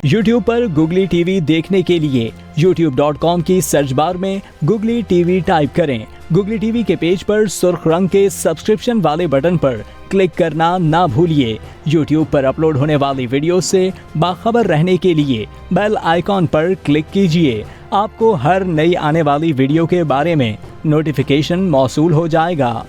YouTube पर googly TV देखने के लिए youtube.com की सर्च बार में गुगली टीवी टाइप करें। गुगली टीवी के पेज पर सुर्ख रंग के सब्सक्रिप्शन वाले बटन पर क्लिक करना ना भूलिए। YouTube पर अपलोड होने वाली वीडियो से बाखबर रहने के लिए बेल आइकॉन पर क्लिक कीजिए। आपको हर नई आने वाली वीडियो के बारे में नोटिफिकेशन मौसूल हो जाएगा।